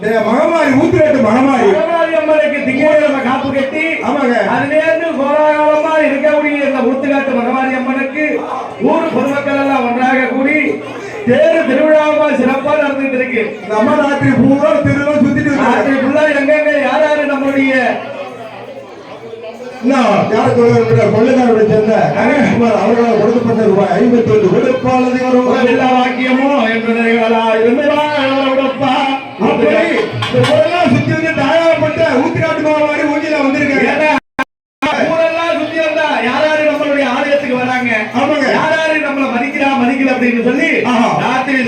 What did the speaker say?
மகமாரி ஊத்துக்காட்டு மகமாரி அம்மனுக்கு திங்கட்கிழமை காப்பு கட்டி ஆமாங்க அதுலேருந்து கோலாகலமா இருக்கக்கூடிய இந்த ஊத்துக்காட்டு மகமாரி அம்மனுக்கு ஊர் பொதுமக்கள் எல்லாம் ஒன்றாக கூடி தேரு திருவிழாவா சிறப்பா நடந்துட்டு இருக்கு. நம்ம ராத்திரி பூரா திருவிழா சுத்திட்டு ராத்திரி ஃபுல்லா எங்கெங்க யார் யாரு நம்மளுடைய கொள்ளைக்காரரை சேர்ந்த கணேஷ்குமார் அவர்களால் கொடுக்கப்பட்ட ரூபாய் 51 கொடுப்பாளதி வரும் எல்லா வாக்கியமோ என்பதைகளா இருந்தவா சுத்தி வந்து தயாரப்பட்ட ஊத்திக்காட்டு மாதிரி ஊஞ்சில வந்திருக்காங்க. ஊரெல்லாம் சுத்தி வந்தா யார் யாரு நம்மளுடைய ஆலயத்துக்கு வராங்க, ஆமாங்க யார் யாரு நம்மள மதிக்கிறா மதிக்கல அப்படின்னு சொல்லி ராத்திரி